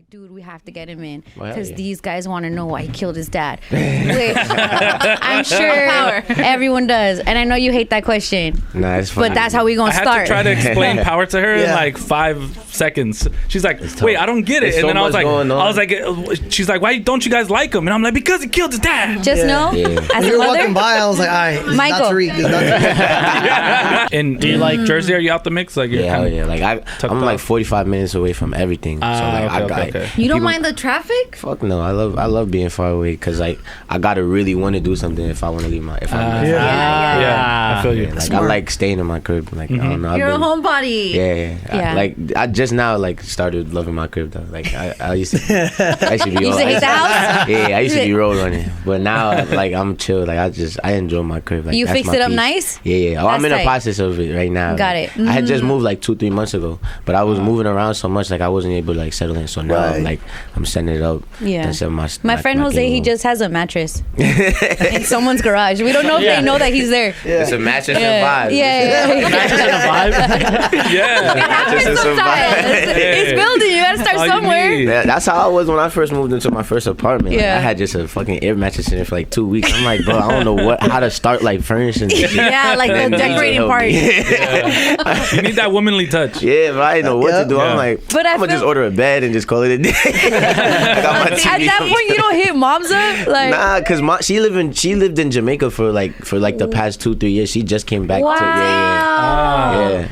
like, dude, we have to get him in Well, because yeah. these guys want to know why he killed his dad. Which I'm sure everyone does, and I know you hate that question, Nah, it's funny. but that's how we gonna I had start. to try to explain power to her in Yeah. like 5 seconds. She's like, "Wait, I don't get it." There's And so then I was much going on. "She's like, why don't you guys like him?" And I'm like, "Because he killed his dad." Just know, Yeah. as You a were walking mother, by, I was like, all right, it's Michael. not Tariq. It's not Tariq. And do you like Jersey? Are you out the mix? Like, you're Yeah, hell kinda yeah. Like tucked I'm like off? 45 minutes away from everything. So like I got. you don't people- mind the traffic? Fuck no, I love being far away because like I gotta really want to do something if I want to leave my. If I'm Yeah, I feel you. yeah, like I like staying in my crib. Like I don't know. I've You're a been- homebody. Yeah. I just now like started loving my crib though. Like I used to. I used to be. You used to hate the house? Yeah, I used to be rolled on it, but now like I'm chill. Like I enjoy my crib. Like, You that's fixed my it up peace. nice? Yeah. Oh, I'm That's in the tight. process of it right now. Got Like, it. I had just moved like 2-3 months ago, but I was moving around so much like I wasn't able to like settle in. So now Right. like I'm setting it up. Yeah. That's in My my friend my Jose, game he room. just has a mattress in someone's garage. We don't know if they know that he's there. It's a mattress and Yeah, vibe. Yeah. It happens Just a sometimes. survive. It's building. You gotta start All you somewhere. need. Yeah, that's how I was when I first moved into my first apartment. Like, Yeah. I had just a fucking air mattress in there for like 2 weeks. I'm like, bro, I don't know how to start like furnishing this shit. Yeah, like the Man, DJ decorating help part. me. You need that womanly touch. Yeah, but I didn't know what to do. Yeah. I'm like, But I I'm gonna just feel- order a bed and just call it a day. I got my TV. At that point, you don't hit moms up. Like, Nah, cause she lived in Jamaica for the past 2-3 years. She just came back. wow. Yeah.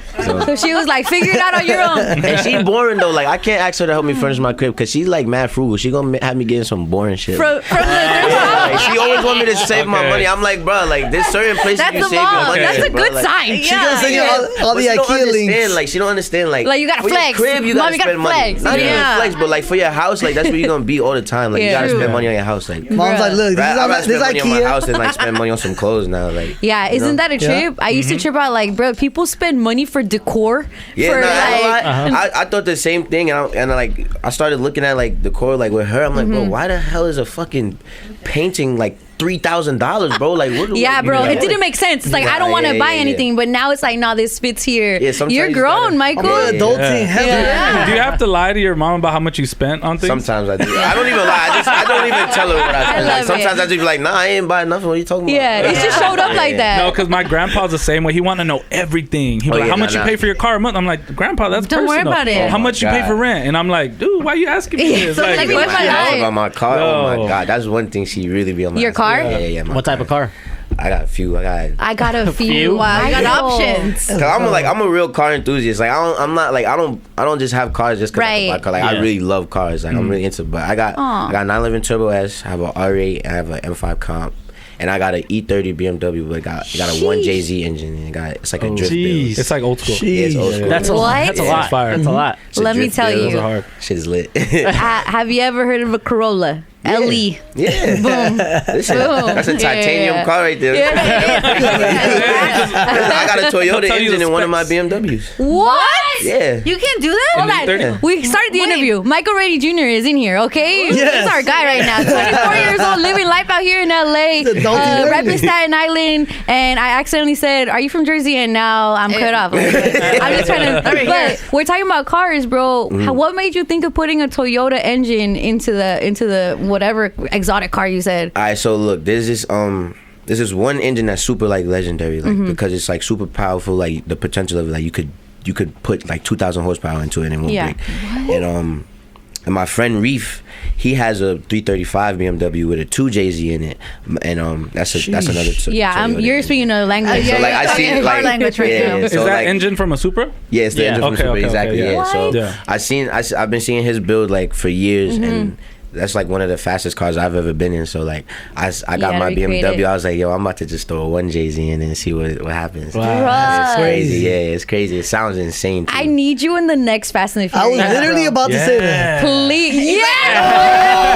So she was like, figure it out on your own. And she boring though. Like I can't ask her to help me furnish my crib because she's like mad frugal. She gonna have me getting some boring shit. From the Like, she always want me to save my Okay. money. I'm like, bro, like there's certain places That's you the save your mom. money. That's a at, bro. good Like, sign. She gonna send you all but the she don't IKEA understand. links. Like she don't understand. Like Like, you gotta for flex. Your crib, you Mom, gotta you gotta spend money. flex. Not even Yeah. flex, but like for your house, like that's where you're gonna be all the time. Like you Yeah. gotta True. spend money on your house. Like Mom's like, look, I'd rather this spend is money on my house IKEA. than like spend money on some clothes now. Like Yeah, isn't that a Yeah. trip? I used to trip out like, bro, people spend money for decor. yeah, for nah, like, I thought the same thing, and like I started looking at like decor like with her. I'm like, bro, why the hell is a fucking painting like $3,000, bro? Like, what? yeah, bro, like, it didn't make sense. It's like, I don't Yeah, want to yeah, buy yeah, anything, but now it's like, no, this fits here. Yeah, sometimes You're you grown, gotta- Michael. I'm adulting Yeah. heavy. Yeah. Do you have to lie to your mom about how much you spent on things? Sometimes I do. I don't even lie. I don't even tell her what I spend. love Like, sometimes it. I just be like, nah, I ain't buying nothing. What are you talking about? Yeah, it just showed up like that. No, because my grandpa's the same way. He want to know everything. He was Oh, like, yeah, how much nah, you pay for your car a month? I'm like, Grandpa, that's Don't worry personal. about it. How Oh, much you my pay for God. rent? And I'm like, dude, why you asking me Yeah, this? so like, She what be if I like, lie? about my car. Oh my Yo. God, that's one thing she really be on my Your ass. car? Yeah, my What type of car? I got a few. I got a few. few? Wow, you got Michael. options. Cause I'm a real car enthusiast. Like I don't just have cars just cause I can buy Right. a car. Like I Yeah. really love cars. Like I'm really into. But I got 911 Turbo S. I have a R8. I have an M5 Comp. And I got an E30 BMW, but it got a 1JZ engine. And it's like a drift build. It's like old school. Yeah, it's old school. That's a What? lot. That's a Yeah, lot. it's fire. That's a lot. It's a Let me drift tell build. you. Those are hard. Shit's lit. Have you ever heard of a Corolla? LE. Yeah. Boom. Listen, Boom. that's a titanium Yeah. car right there. I got a Toyota Tell you engine the in one of my specs. BMWs. What? Yeah. You can't do that? Hold on. 30? We started the interview. Michael Rainey Jr. is in here, okay? Yes. He's our guy right now. 24 years old, living life out here in LA, He's adulting early. repping Staten Island. And I accidentally said, are you from Jersey? And now I'm cut off. I'm just trying to. But we're talking about cars, bro. What made you think of putting a Toyota engine into the whatever exotic car you said? All right, so look, there's this one engine that's super like legendary, like because it's like super powerful, like the potential of it, like you could put like 2,000 horsepower into it and it won't break. And my friend Reef, he has a 335 BMW with a 2JZ in it, and that's another. Toyota you're engine. speaking another language. So like I see like language right now. Is so, that like, engine from a Supra? Yeah, it's the Yeah. engine from Okay, Super, okay, exactly. okay, Yeah. yeah. So Yeah. I've been seeing his build like for years, and that's like one of the fastest cars I've ever been in. So like I got my recreate BMW. it. I was like, yo, I'm about to just throw a 1JZ in and see what happens. Wow. It's crazy. Yeah, it's crazy. It sounds insane. Too. I need you in the next Fast and the I was Furious. literally about to say that. Please. Yes!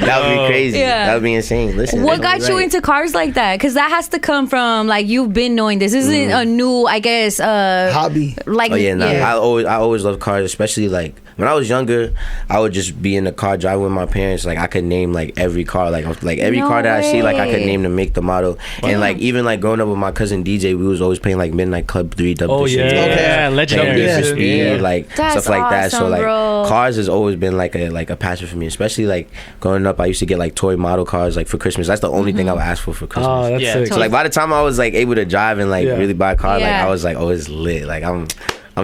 That would be crazy. Yeah. That would be insane. Listen. What got you into cars like that? Because that has to come from like you've been knowing this isn't a new, I guess, hobby. Like, Oh yeah, no. I always loved cars, especially like when I was younger. I would just be in the car driving with my parents. Like I could name like every car, like every car that I see, like I could name the make, the model, and like even like growing up with my cousin DJ, we was always playing like Midnight Club 3, Oh yeah, legendary. Need for Speed, like That's stuff like that. So awesome, like bro. cars has always been like a passion for me, especially like growing up. I used to get like toy model cars like for Christmas. That's the only thing I would ask for Christmas. Oh, that's sick. So like by the time I was like able to drive and like really buy a car, like Yeah. I was like, oh, it's lit. Like I'm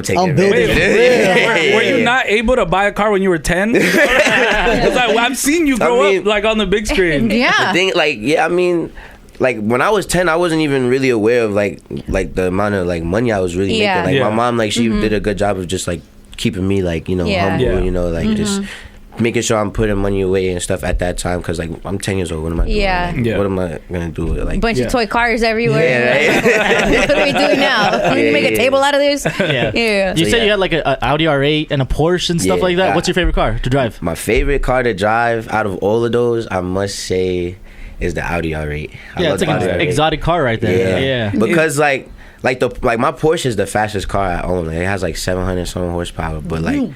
taking I'm it. building Wait, were you not able to buy a car when you were 10? Because I've seen you grow up like on the big screen. Yeah. The thing, like, I mean, like when I was 10, I wasn't even really aware of like the amount of like money I was really making. Like my mom, like she did a good job of just like keeping me like humble, like just making sure I'm putting money away and stuff at that time, because like I'm 10 years old. What am I doing? Like, what am I gonna do with it? Like bunch of toy cars everywhere. Yeah, What are we doing now? We make a table out of this. You said you had like an Audi R8 and a Porsche and stuff like that. What's your favorite car to drive? My favorite car to drive out of all of those, I must say, is the Audi R8. It's like an exotic car right there. Yeah. Because like my Porsche is the fastest car I own. Like, it has like 700 some horsepower, but like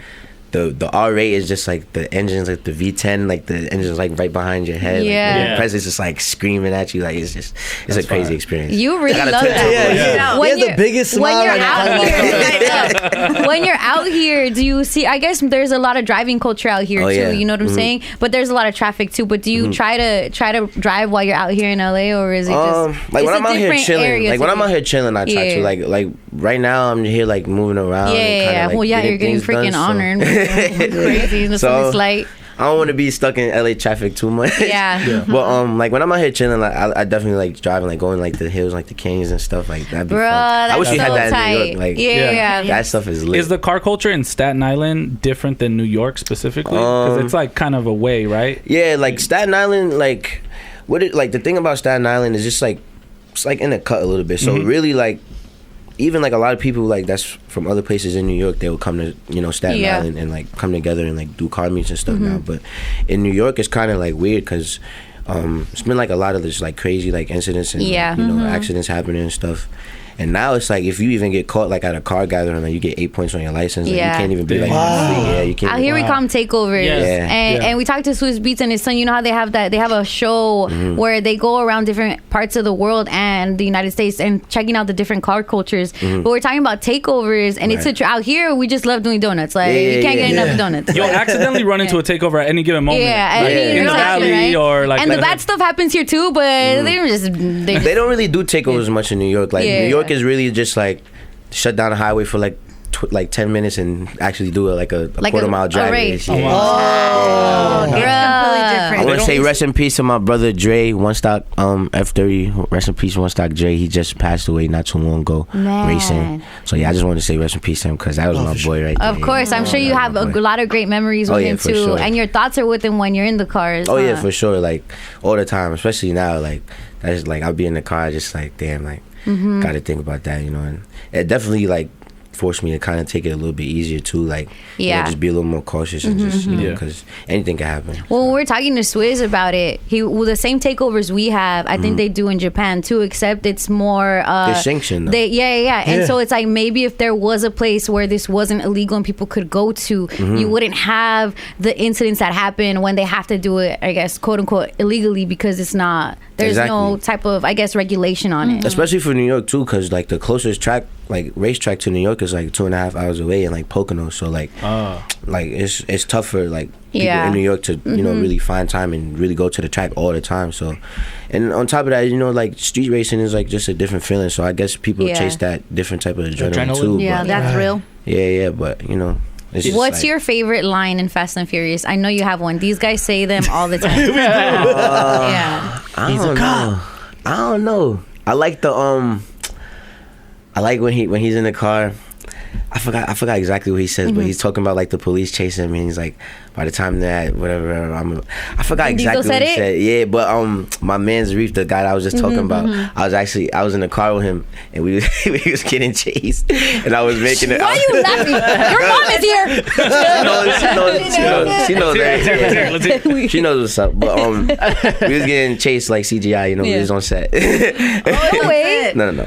the R8 is just like the engine's like the V10, like the engine's like right behind your head. Like, the presence just like screaming at you. Like it's a crazy experience. You really love that. When the biggest smile. When you're out here, when you're out here, do you see? I guess there's a lot of driving culture out here too. Yeah. You know what I'm saying? But there's a lot of traffic too. But do you try to drive while you're out here in LA, or is it just like when I'm out here chilling? Like when I'm out here chilling, I try to like right now I'm here like moving around. Well, you're getting freaking honored. Crazy in the light. I don't want to be stuck in LA traffic too much. But like when I'm out here chilling, like I definitely like driving, like going like the hills, like the canyons and stuff. Like that'd be fun. I wish we had that in New York. Like that stuff is lit. Is the car culture in Staten Island different than New York specifically? Because it's like kind of a way, right? Yeah, like Staten Island, like the thing about Staten Island is just like it's like in the cut a little bit. So really like, even like a lot of people like that's from other places in New York, they will come to Staten Island and like come together and like do car meets and stuff now. But in New York, it's kind of like weird because it's been like a lot of this like crazy like incidents and accidents happening and stuff. And now it's like if you even get caught like at a car gathering, like you get 8 points on your license. Like, you can't even be like, you can't. Out here we call them takeovers. And we talked to Swiss Beats and his son. You know how they have a show where they go around different parts of the world and the United States and checking out the different car cultures. But we're talking about takeovers, and it's out here we just love doing donuts. Like you can't get enough donuts. You'll accidentally run into a takeover at any given moment. In the alley or like. And the bad stuff happens here too, but they don't really do takeovers much in New York. Like New York is really just like shut down the highway for like 10 minutes and actually do like a quarter-mile drive. Race. I want to say rest in peace to my brother Dre, One Stock F30. Rest in peace, One Stock Dre. He just passed away not too long ago racing. So I just want to say rest in peace to him because that was my boy right there. Of course, I'm sure you have a lot of great memories with him too, sure. And your thoughts are with him when you're in the cars. Yeah, for sure. Like all the time, especially now. Like that's like I'll be in the car just like damn, like gotta think about that, and it definitely like forced me to kind of take it a little bit easier too, like just be a little more cautious and just because anything can happen. Well, when we're talking to Swizz about it, the same takeovers we have, I think they do in Japan too, except it's more they're sanctioned. And so it's like maybe if there was a place where this wasn't illegal and people could go to, you wouldn't have the incidents that happen when they have to do it, I guess, quote unquote, illegally, because it's not. There's no type of, I guess, regulation on it. Especially for New York too, because like the closest track, like racetrack to New York is like 2.5 hours away in like Pocono. So like it's tough for like people in New York to really find time and really go to the track all the time. So, and on top of that, like street racing is like just a different feeling. So I guess people chase that different type of adrenaline too. Yeah, that's real. Yeah, but what's your favorite line in Fast and Furious? I know you have one. These guys say them all the time. I don't know. I like the I like when he's in the car I forgot exactly what he says, but he's talking about like the police chasing him, and he's like, by the time that whatever, I forgot exactly what he said. Yeah, but my man's Reef, the guy that I was just talking about, I was in the car with him, and we was getting chased, and I was making it. Why are you laughing? Your mom is here. She knows everything. She knows what's up. But we was getting chased like CGI, we was on set. Oh wait. No. And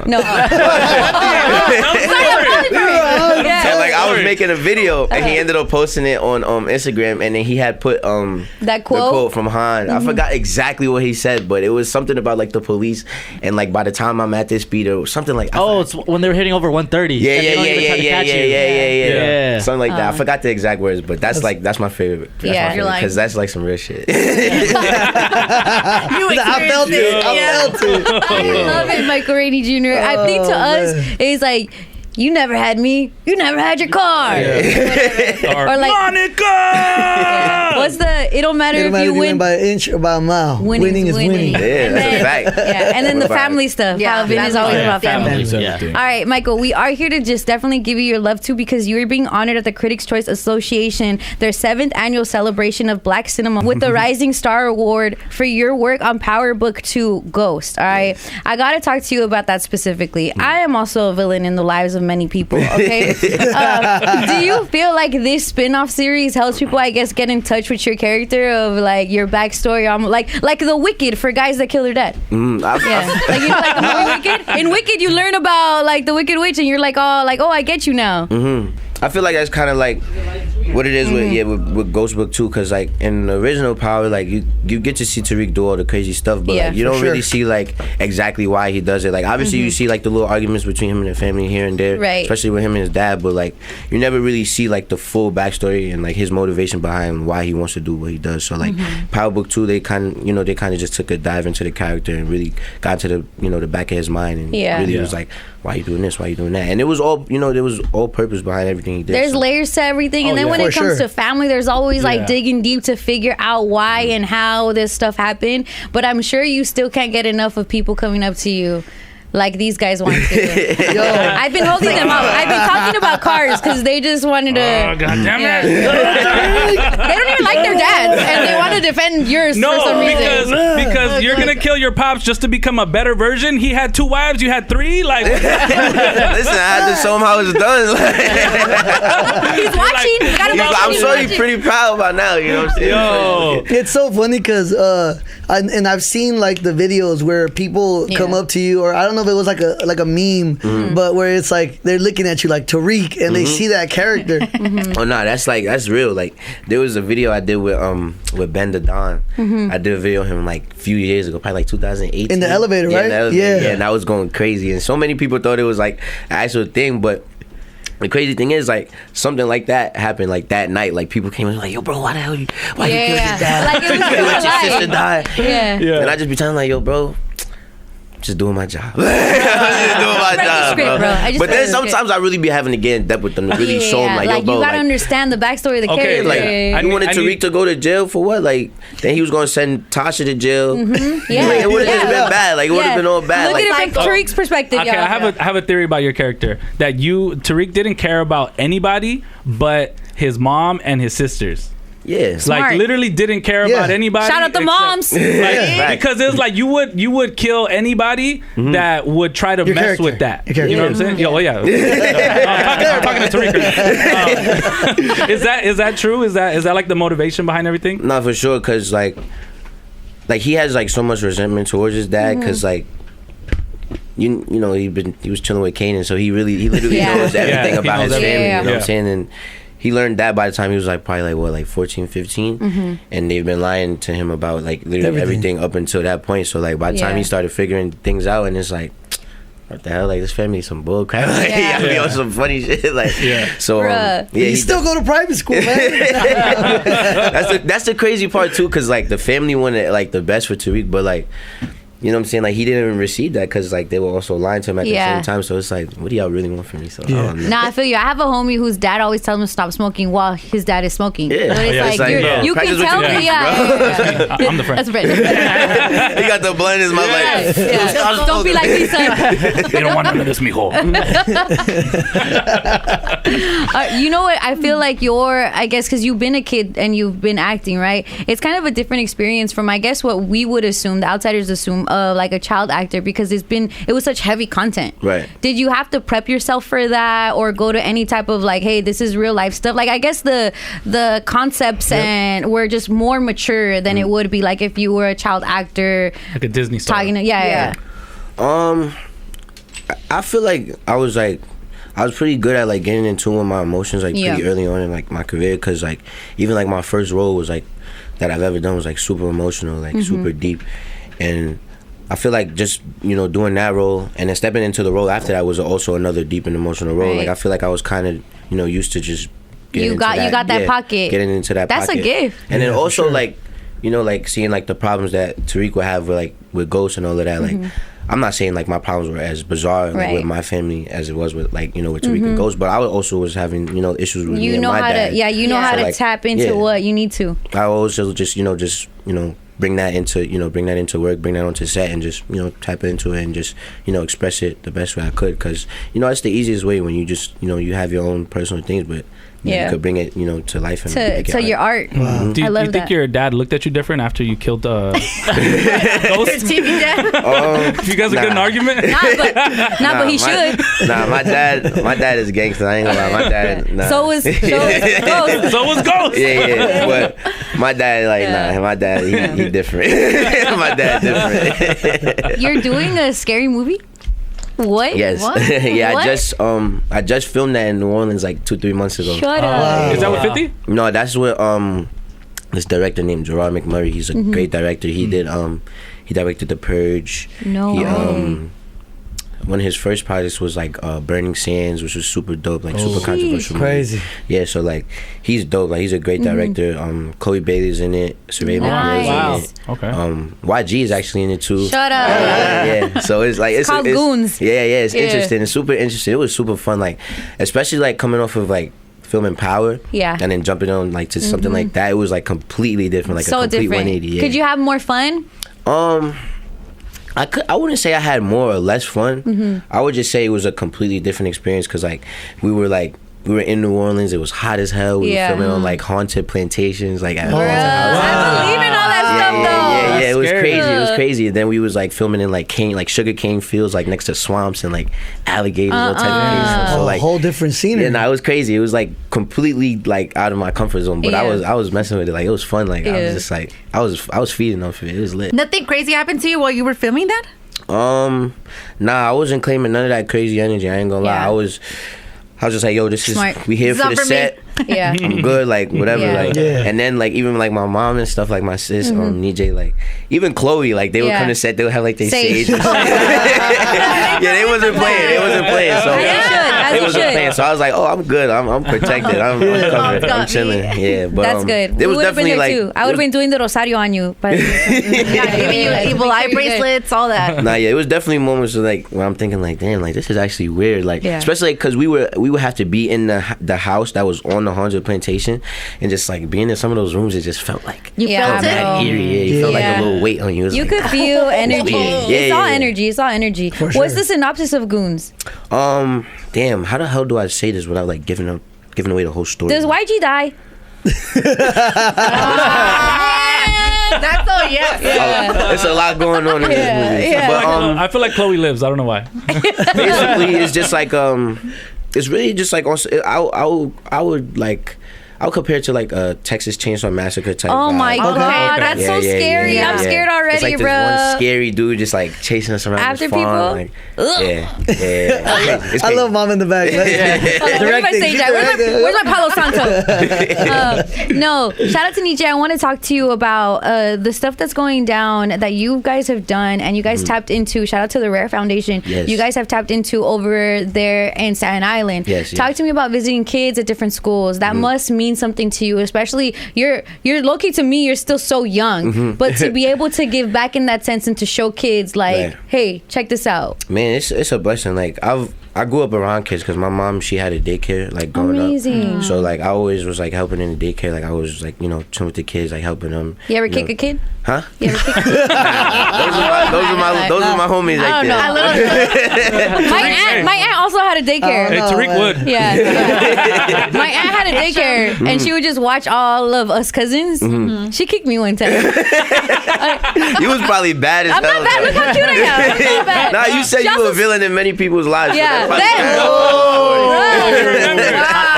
like I was making a video, and he ended up posting it on Instagram, and then he had put that quote? The quote from Han. I forgot exactly what he said, but it was something about like the police, and like by the time I'm at this speed or something like. It's when they were hitting over 130. Yeah. Something like that. I forgot the exact words, but that's my favorite. Because that's like some real shit. I felt it. I love it, Michael Rainey Jr. I think to us, it's like, you never had me. You never had your car. Or like Monica. What's the? It don't matter if you win by an inch or by a mile. Winning is winning. Yeah, that's a fact. Yeah, and then the family stuff. How Vin is always about family. All right, Michael, we are here to just definitely give you your love too, because you are being honored at the Critics' Choice Association, their 7th annual celebration of Black cinema, with the Rising Star Award for your work on Power Book 2 Ghost. All right, I gotta talk to you about that specifically. I am also a villain in the lives of many people, okay? Do you feel like this spin-off series helps people, I guess, get in touch with your character of like your backstory, like the Wicked for guys that kill their dad? Like you know, like the movie Wicked? In Wicked you learn about like the Wicked Witch, and you're like, oh, I get you now. I feel like that's kind of like what it is with Ghost Book 2, because like in the original Power, like you get to see Tariq do all the crazy stuff, but like, you don't really see like exactly why he does it. Like obviously you see like the little arguments between him and the family here and there, especially with him and his dad, but like you never really see like the full backstory and like his motivation behind why he wants to do what he does. So like Power Book 2, they kind of just took a dive into the character and really got to the the back of his mind, and really was like, why you doing this, why you doing that, and it was all there was all purpose behind everything he did. There's layers to everything, and then when it comes to family, there's always like digging deep to figure out why and how this stuff happened. But I'm sure you still can't get enough of people coming up to you like these guys want to. I've been holding them up. I've been talking about cars because they just wanted to. Oh, God damn it. They don't even like their dads, and they want to defend yours for some reason. Because you're going to kill your pops just to become a better version. He had 2 wives, you had 3. Like, listen, I had to show him how it's done. He's watching. I'm sure he's pretty proud by now, you know what I'm saying? Yo. It's so funny because I've seen like the videos where people come up to you, or I don't know if it was like a meme, but where it's like they're looking at you like Tariq, and they see that character. Oh no, that's real. Like there was a video I did with Ben the Don. I did a video of him like a few years ago, probably like 2018. In the elevator, right? In the elevator, and I was going crazy, and so many people thought it was like an actual thing, but the crazy thing is, like, something like that happened, like, that night. Like, people came in like, yo, bro, why you killed your dad? Like, it was you let your sister die. Yeah. And I just be telling like, yo, bro, just doing my job. I'm just doing my job, bro. But then sometimes I really be having to get in depth with them to really show them, like, yo, bro, you gotta understand the backstory of the character. Like, you wanted Tariq to go to jail for what? Like, then he was gonna send Tasha to jail. Like, it would have just been bad. Like, it would have been all bad. Look at it from Tariq's perspective. Okay, I have a theory about your character, that Tariq didn't care about anybody but his mom and his sisters. Yeah, like literally didn't care about anybody. Shout out the moms, because it's like you would kill anybody that would try to mess with that. You know what I'm saying? Yo, I'm talking to Tariq. Is that true? Is that like the motivation behind everything? No, for sure. Cause like he has like so much resentment towards his dad. Cause like you know he was chilling with Kanan, so he literally knows everything about his family. You know what I'm saying? And he learned that by the time he was like probably like 14, 15, and they've been lying to him about like literally everything up until that point. So like by the time he started figuring things out, and it's like, what the hell? Like, this family is some bull crap. Like, he be on some funny shit. Like, so he still go to private school, man. That's the crazy part too, because like the family wanted like the best for Tariq, but like You know what I'm saying? Like he didn't even receive that because like they were also lying to him at the same time. So it's like, what do y'all really want from me? So Nah, I feel you. I have a homie whose dad always tells him to stop smoking while his dad is smoking. Yeah, but it's like you can tell me. I'm the friend. That's right. He got the blunt in his mouth. Like, don't be like me, son. They don't want none of this, mijo. You know what? I feel like I guess because you've been a kid and you've been acting, right? It's kind of a different experience from, I guess, what we would assume, the outsiders assume, like a child actor, because it was such heavy content. Right. Did you have to prep yourself for that, or go to any type of like, hey, this is real life stuff? Like, I guess the concepts and were just more mature than it would be like if you were a child actor, like a Disney star. talking to, yeah. I feel like I was pretty good at like getting in tune with my emotions like pretty early on in like my career, because like even like my first role was like that I've ever done was like super emotional, like super deep. And I feel like just, you know, doing that role and then stepping into the role after that was also another deep and emotional role. Like I feel like I was kind of, you know, used to just you got that pocket, getting into that that's pocket. A gift. And then also like, you know, like seeing like the problems that Tariq would have with ghosts and all of that. Like I'm not saying like my problems were as bizarre like, with my family as it was with like, you know, with Tariq and ghosts, but I also was having, you know, issues with me and my dad. How to tap into what you need to. I also just bring that into work, bring that onto set, and just, you know, tap into it and just, you know, express it the best way I could, because, you know, that's the easiest way when you just, you know, you have your own personal things, but you could bring it, you know, to life and to your art. Wow. Do you think your dad looked at you different after you killed Ghost? TV dad. You guys are getting an argument? But he should. My dad is gangster. I ain't gonna lie. My dad. So was Ghost. So was Ghost. Yeah. But my dad, my dad, he different. My dad different. You're doing a scary movie? What? Yes. What? Yeah. What? I just filmed that in New Orleans like 2-3 months ago. Shut up. Is that with 50? No, that's with this director named Gerard McMurray. He's a great director. He did he directed The Purge. One of his first projects was like Burning Sands, which was super dope, like super controversial. Crazy. Yeah, so like he's dope. Like he's a great director. Chloe Bailey's in it. Survey McNeil's in it. Okay. YG is actually in it too. Shut up. Yeah. So it's like it's called Goons. Yeah. It's interesting. It's super interesting. It was super fun. Like especially like coming off of like filming Power. Yeah. And then jumping on like to something like that. It was like completely different. Like so a complete different. 180. Yeah. Could you have more fun? I wouldn't say I had more or less fun. I would just say it was a completely different experience, because like we were in New Orleans. It was hot as hell. We were filming on like haunted plantations, like at haunted houses. I believe in all that stuff though. Yeah, it was crazy. It was crazy. And then we was like filming in like sugar cane fields, like next to swamps and like alligators, all type of things. So like a whole different scenery. Yeah, no, it was crazy. It was like completely like out of my comfort zone. But I was messing with it. Like it was fun. Like I was just like I was feeding off of it. It was lit. Nothing crazy happened to you while you were filming that? Nah, I wasn't claiming none of that crazy energy. I ain't gonna lie. I was just like, yo, this is we here for the set. Yeah, I'm good, like whatever, like. And then like even like my mom and stuff, like my sis, Nijay, like even Chloe, like they would come to set, they would have like their sage. They wasn't playing. So they wasn't playing. So I was like, oh, I'm good. I'm protected. I'm covered. I'm chilling. Yeah, but that's good. It was definitely like too. I would have been doing the rosario on you, but giving you evil eye bracelets, all that. Nah, yeah, it was definitely moments of like where I'm thinking like, damn, like this is actually weird. Like especially because we would have to be in the house that was on the haunted plantation, and just like being in some of those rooms, it just felt like you felt it. Eerie. You felt like a little weight on you. You could feel energy. It's all energy. What's the synopsis of Goons? Damn, how the hell do I say this without like giving away the whole story? Does YG die? That's all. There's a lot going on in this movie. But I feel like Chloe lives. I don't know why. Basically, it's just like it's really just like I would like. I'll compare it to like a Texas Chainsaw Massacre type. Oh my god, that's so scary! I'm scared already, it's like bro. This one scary dude just like chasing us around after this farm. people. Like, I love Mom in the back. Where's my Palo Santo? No, shout out to Nietzsche. I want to talk to you about the stuff that's going down that you guys have done, and you guys tapped into. Shout out to the Rare Foundation. Yes. You guys have tapped into over there in Staten Island. Yes. Talk to me about visiting kids at different schools. That must mean means something to you, especially you're low-key to me, you're still so young, but to be able to give back in that sense and to show kids like, hey, check this out. Man, it's a blessing. Like I grew up around kids because my mom, she had a daycare like growing up. So like I always was like helping in the daycare. Like I was like, you know, chilling with the kids, like helping them. You ever kick a kid? Huh? You ever kick a kid? those are my homies right there. My aunt also had a daycare. Hey, Tariq would. Yeah. My aunt had a daycare, and she would just watch all of us cousins. She kicked me one time. You was probably bad as hell. I'm not bad. Look how cute I am. I'm not bad. Nah, you said you were a villain in many people's lives. Yeah. So I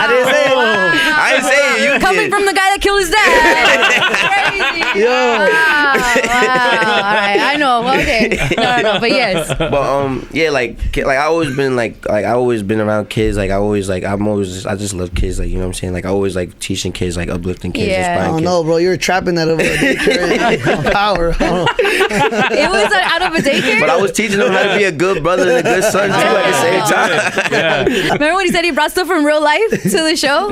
didn't say it. I didn't say it. You coming did. from the guy that killed his dad. Crazy. Yo. Wow. All right. I know. Okay. No. But yes. But yeah, like I always been I always been around kids. Like I just love kids. Like, you know what I'm saying. Like I always like teaching kids, like uplifting kids, Yeah. inspiring Oh kids. no, bro, you're trapping that over a daycare power. It was out of a daycare. But I was teaching them how to be a good brother and a good son too at the same time. Yeah. Remember when he said he brought stuff from real life to the show?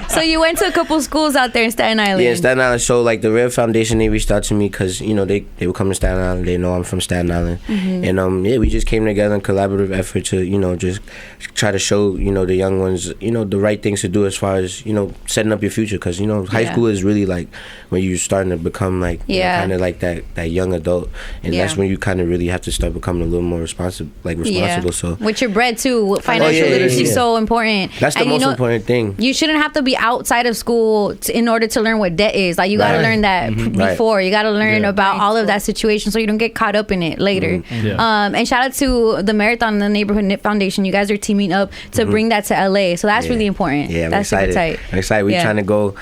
So you went to a couple schools out there in Staten Island. Yeah, Staten Island. So like the Rare Foundation, they reached out to me because, you know, they would come to Staten Island. They know I'm from Staten Island, and yeah, we just came together in collaborative effort to, you know, just try to show, you know, the young ones, you know, the right things to do as far as, you know, setting up your future. Because, you know, high school is really like when you're starting to become like kind of like that young adult, and that's when you kind of really have to start becoming a little more responsible. So with your bread too, financial literacy is so important. That's the most important thing. You shouldn't have to be outside of school in order to learn what debt is. Like you got to learn that before. You got to learn about all of that situation so you don't get caught up in it later. And shout out to the Marathon and the Neighborhood Knit Foundation. You guys are teaming up to bring that to LA. So that's really important. Yeah, that's excited. super tight. I'm excited. We're trying to go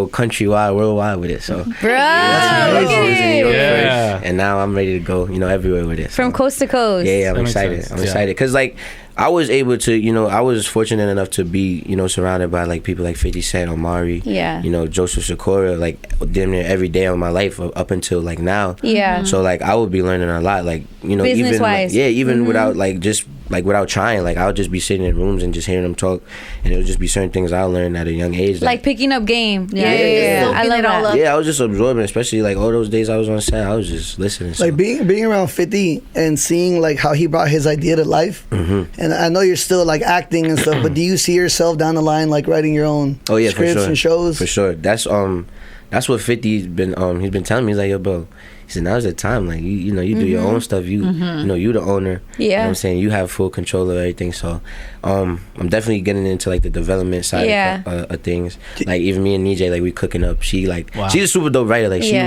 countrywide, worldwide with it. So Bro, look at it. And now I'm ready to go, you know, everywhere with it. From coast to coast. Yeah, I'm excited. I'm excited because like I was able to, you know, I was fortunate enough to be, you know, surrounded by like people like 50 Cent, Omari, you know, Joseph Sikora, like damn near every day of my life up until like now. Yeah. So like I would be learning a lot, like, you know, even like, even without like just like without trying, like I would just be sitting in rooms and just hearing them talk, and it would just be certain things I learned at a young age. Like picking up game. Yeah. I love it all. Yeah, I was just absorbing, especially like all those days I was on set, I was just listening. Like being around 50 and seeing like how he brought his idea to life. And I know you're still like acting and stuff, but do you see yourself down the line like writing your own scripts and shows? For sure. That's what 50's been he's been telling me. He's like, yo, bro, he said, now's the time. Like, you know, you do your own stuff. You know, you the owner. Yeah. You know what I'm saying? You have full control of everything. So, I'm definitely getting into, like, the development side of things. Like, even me and NJ, like, we cooking up. She, like, she's a super dope writer. Like, she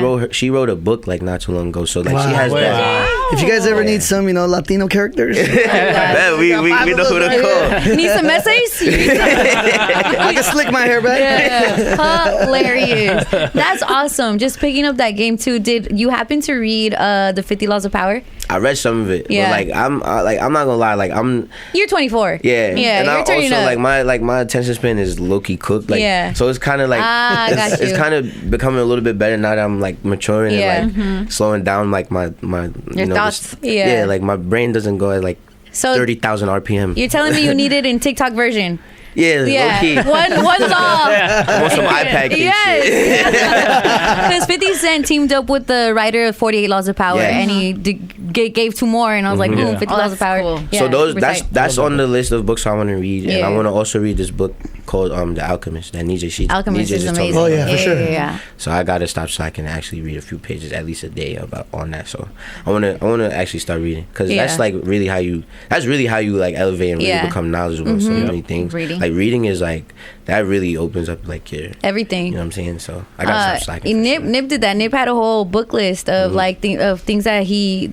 wrote a book, like, not too long ago. So, like, she has that. If you guys ever need some, you know, Latino characters. We know who to call. Need some essays? I can slick my hair back. Hilarious. That's awesome. Just picking up that game, too. Did you happen to read the 50 Laws of Power? I read some of it, but like I'm not gonna lie, like you're 24. Yeah, and you're also turning up. my attention span is low key cooked. Like, so it's kind of like it's kind of becoming a little bit better now that I'm like maturing and like slowing down like my your thoughts. Like my brain doesn't go at like 30,000 RPM. You're telling me you need it in TikTok version. Yeah, low-key. One law. I want some iPad kid shit. Because 50 Cent teamed up with the writer of 48 Laws of Power, and he gave 2 more, and I was like, boom, 50 Laws of Power. Cool. Yeah, so that's on the list of books I want to read, and I want to also read this book called The Alchemist that Nije Alchemist is amazing. Oh yeah, for sure. Yeah. So I gotta stop so I can actually read a few pages at least a day on that. So I wanna actually start reading, because that's like really how you like elevate and really become knowledgeable of so many things. Like reading is like that really opens up like your everything. You know what I'm saying? So I gotta stop slacking. Nip did that. Nip had a whole book list of like of things that he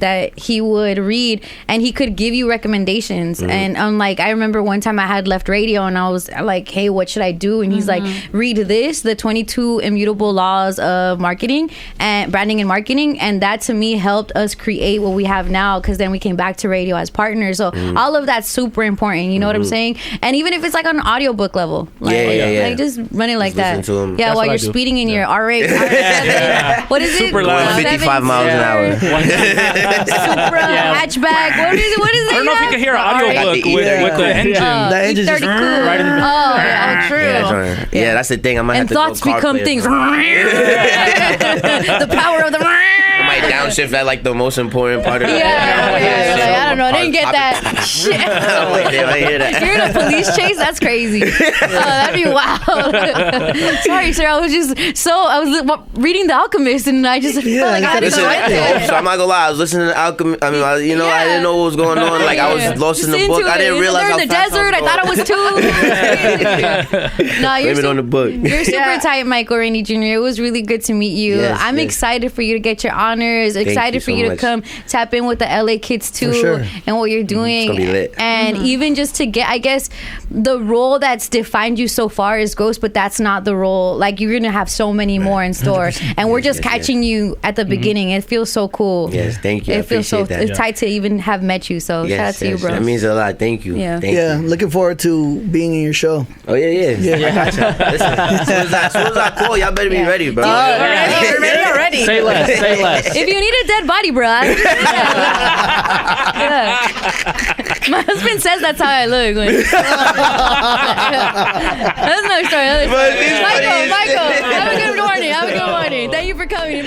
would read, and he could give you recommendations. And like I remember one time I had left radio and I was like, hey, what should I do? And he's like, read this, the 22 immutable laws of marketing and branding and marketing. And that to me helped us create what we have now, because then we came back to radio as partners. So all of that's super important. You know what I'm saying? And even if it's like on an audiobook level, like, like just run it like just that. Yeah, while you're speeding in your R8. What is super it? loud. 55 miles an hour. Supra, hatchback. What is it? I don't know if you can hear an audiobook with the engine. The engine's just cool. right in the True. Yeah, that's the thing. I might have And to thoughts go become things. The power of the. I might downshift at like the most important part of the I don't know. I didn't get that. Shit. I'm like, damn, I hear that. You're in a police chase? That's crazy. That'd be wild. Sorry, sir. I was reading The Alchemist and I just felt like I had to go right there. So I'm not gonna lie, I was listening to Alchemist. I mean, I didn't know what was going on. Like I was lost in the book. I didn't realize how in the fast desert. I thought it was too. No, Blame it on the book. You're super tight, Michael Rainey Jr. It was really good to meet you. Yes, I'm excited for you to get your honors. Excited for you to come tap in with the LA kids too, and what you're doing. It's gonna be lit. And even just to get, I guess, the role that's defined you so far is Ghost, but that's not the role. Like you're gonna have so many more in store, and we're just catching you at the beginning. It feels so cool. Yes, thank you. It feels so. It's tight to even have met you. So shout out to you, bro. That means a lot. Thank you. Yeah. Thank you. Looking forward to being in your show. Oh yeah. Listen, as soon as I call, y'all better be ready, bro. We're ready already. Say less. If you need a dead body, bro. My husband says that's how I look. Like, that's no story. Michael, have a good morning. Thank you for coming.